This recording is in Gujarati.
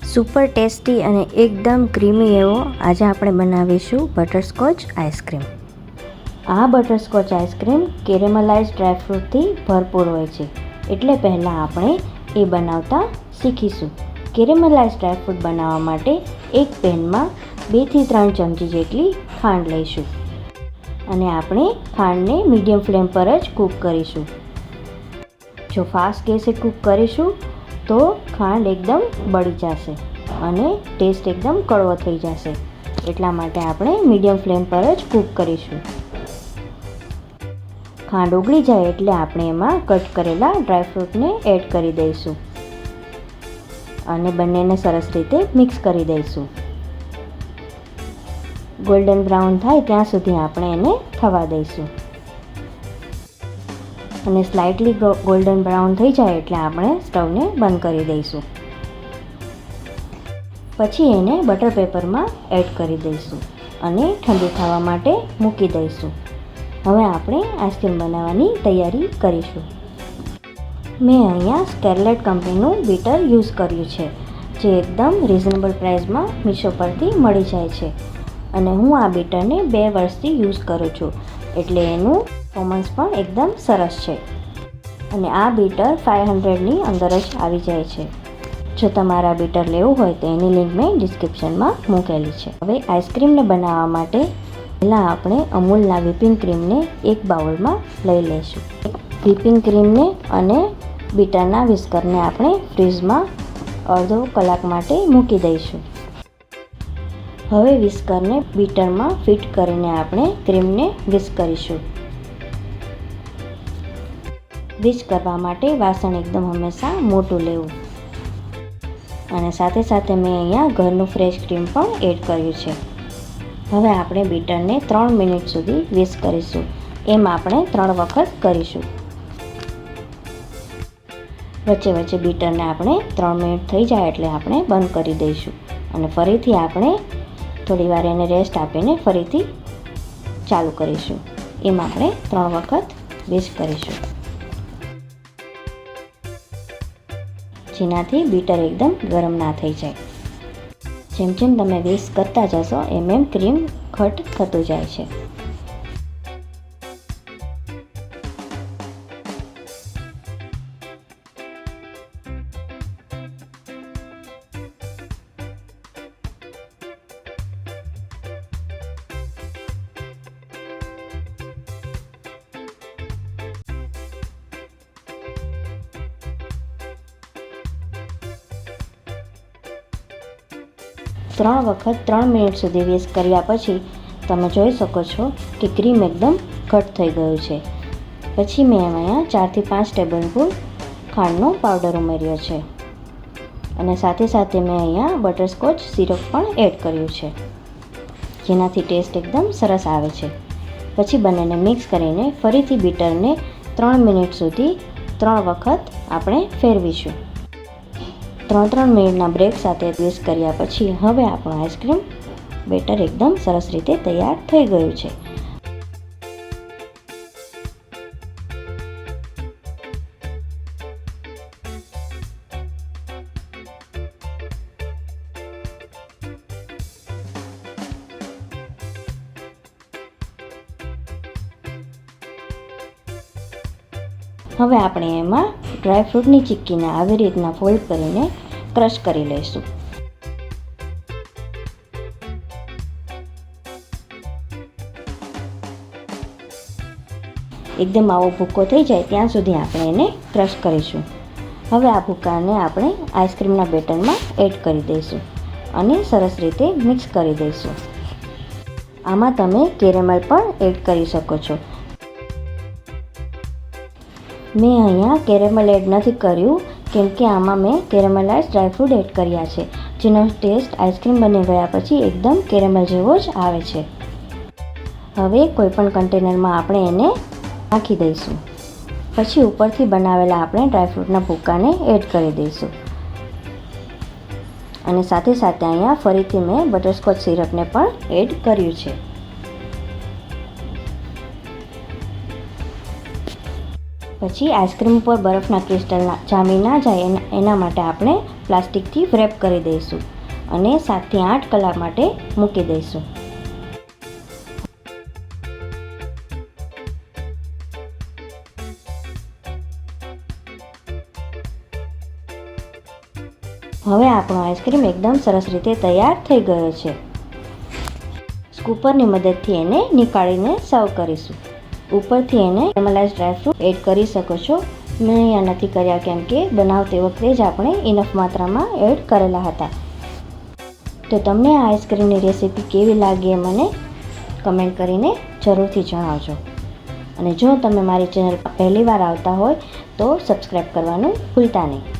સુપર ટેસ્ટી અને એકદમ ક્રીમી એવો આજે આપણે બનાવીશું બટરસ્કોચ આઈસ્ક્રીમ. આ બટરસ્કોચ આઈસ્ક્રીમ કેરેમલાઇઝ્ડ ડ્રાયફ્રૂટથી ભરપૂર હોય છે, એટલે પહેલાં આપણે એ બનાવતા શીખીશું. કેરેમલાઇઝ્ડ ડ્રાયફ્રૂટ બનાવવા માટે એક પેનમાં 2 થી 3 ચમચી જેટલી ખાંડ લઈશું અને આપણે ખાંડને મીડિયમ ફ્લેમ પર જ કૂક કરીશું. જો ફાસ્ટ ગેસે કૂક કરીશું તો ખાંડ એકદમ બળી જશે અને ટેસ્ટ એકદમ કડવો થઈ જશે, એટલા માટે આપણે મીડિયમ ફ્લેમ પર જ કૂક કરીશું. ખાંડ ઓગળી જાય એટલે આપણે એમાં કટ કરેલા ડ્રાયફ્રૂટને એડ કરી દઈશું અને બંનેને સરસ રીતે મિક્સ કરી દઈશું. ગોલ્ડન બ્રાઉન થાય ત્યાં સુધી આપણે એને થવા દઈશું અને સ્લાઇટલી ગોલ્ડન બ્રાઉન થઈ જાય એટલે આપણે સ્ટવને બંધ કરી દઈશું. પછી એને બટર પેપરમાં એડ કરી દઈશું અને ઠંડુ થવા માટે મૂકી દઈશું. હવે આપણે આઈસ્ક્રીમ બનાવવાની તૈયારી કરીશું. મેં અહીંયા સ્કેરલેટ કંપનીનું બીટર યુઝ કર્યું છે, જે એકદમ રિઝનેબલ પ્રાઇસમાં મીશો પરથી મળી જાય છે અને હું આ બીટરને 2 વર્ષથી યુઝ કરું છું, એટલે એનું પરફોર્મન્સ પણ એકદમ સરસ છે અને આ બીટર 500ની અંદર જ આવી જાય છે. જો તમારે આ બીટર લેવું હોય તો એની લિંક મેં ડિસ્ક્રિપ્શનમાં મૂકેલી છે. હવે આઈસ્ક્રીમને બનાવવા માટે પહેલાં આપણે અમૂલના વ્હીપિંગ ક્રીમને એક બાઉલમાં લઈ લઈશું. વ્હીપિંગ ક્રીમને અને બીટરના વિસ્કરને આપણે ફ્રીઝમાં અડધો કલાક માટે મૂકી દઈશું. હવે વિસ્કરને બીટરમાં ફિટ કરીને આપણે ક્રીમને વિસ્ક કરીશું. વિસ્ક કરવા માટે વાસણ એકદમ હંમેશા મોટું લેવું અને સાથે સાથે મેં અહીંયા ઘરનું ફ્રેશ ક્રીમ પણ એડ કર્યું છે. હવે આપણે બીટરને 3 મિનિટ સુધી વિસ્ક કરીશું. એમ આપણે 3 વખત કરીશું. વચ્ચે વચ્ચે બીટરને આપણે 3 મિનિટ થઈ જાય એટલે આપણે બંધ કરી દઈશું અને ફરીથી આપણે થોડી વાર એને રેસ્ટ આપીને ફરીથી ચાલુ કરીશું. એમ આપણે 3 વખત વિસ્ક કરીશું, જેનાથી બીટર એકદમ ગરમ ના થઈ જાય. જેમ જેમ તમે વિસ્ક કરતા જશો એમ ક્રીમ ઘટ થતું જાય છે. ત્રણ વખત 3 મિનિટ સુધી વિસ્ક કર્યા પછી તમે જોઈ શકો છો કે ક્રીમ એકદમ ઘટ થઈ ગયું છે. પછી મેં અહીંયા 4 થી 5 ટેબલસ્પૂન ખાંડનો પાવડર ઉમેર્યો છે અને સાથે સાથે મેં અહીંયા બટરસ્કોચ સિરપ પણ એડ કર્યું છે, જેનાથી ટેસ્ટ એકદમ સરસ આવે છે. પછી બંનેને મિક્સ કરીને ફરીથી બીટરને 3 મિનિટ સુધી 3 વખત આપણે ફેરવીશું. 3 મિનિટના બ્રેક સાથે વિસ્ક કર્યા પછી હવે આપણું આઈસ્ક્રીમ બેટર એકદમ સરસ રીતે તૈયાર થઈ ગયું છે. હવે આપણે એમાં ડ્રાયફ્રૂટની ચીક્કીને આવી રીતના ફોલ્ડ કરીને ક્રશ કરી લઈશું. એકદમ આવો ભૂકો થઈ જાય ત્યાં સુધી આપણે એને ક્રશ કરીશું. હવે આ ભૂકાને આપણે આઈસ્ક્રીમના બેટરમાં એડ કરી દઈશું અને સરસ રીતે મિક્સ કરી દઈશું. આમાં તમે કેરેમલ પણ એડ કરી શકો છો. મેં અહીંયા કેરેમલ એડ નથી કર્યું કેમ કે આમાં મેં કેરેમલાઇઝ્ડ ડ્રાયફ્રૂટ એડ કર્યા છે, જેનો ટેસ્ટ આઈસ્ક્રીમ બની ગયા પછી એકદમ કેરેમલ જેવો જ આવે છે. હવે કોઈપણ કન્ટેનરમાં આપણે એને નાખી દઈશું. પછી ઉપરથી બનાવેલા આપણે ડ્રાયફ્રૂટના ભૂકાને એડ કરી દઈશું અને સાથે સાથે અહીંયા ફરીથી મેં બટરસ્કોચ સિરપને પણ એડ કર્યું છે. પછી આઈસ્ક્રીમ ઉપર બરફના ક્રિસ્ટલ જામી ના જાય એના માટે આપણે પ્લાસ્ટિકથી રેપ કરી દઈશું અને 7 થી 8 કલાક માટે મૂકી દઈશું. હવે આપણો આઈસ્ક્રીમ એકદમ સરસ રીતે તૈયાર થઈ ગયો છે. સ્કૂપરની મદદથી એને નીકાળીને સર્વ કરીશું. ઉપરથી એને કેરેમલાઇઝ્ડ ડ્રાયફ્રૂટ એડ કરી શકો છો. મેં અહીંયા નથી કર્યા કેમ કે બનાવતી વખતે જ આપણે ઇનફ માત્રામાં એડ કરેલા હતા. તો તમને આ આઈસ્ક્રીમની રેસીપી કેવી લાગી એ મને કમેન્ટ કરીને જરૂરથી જણાવજો. અને જો તમે મારી ચેનલ પર પહેલી વાર આવતા હોય તો સબસ્ક્રાઈબ કરવાનું ભૂલતા નહીં.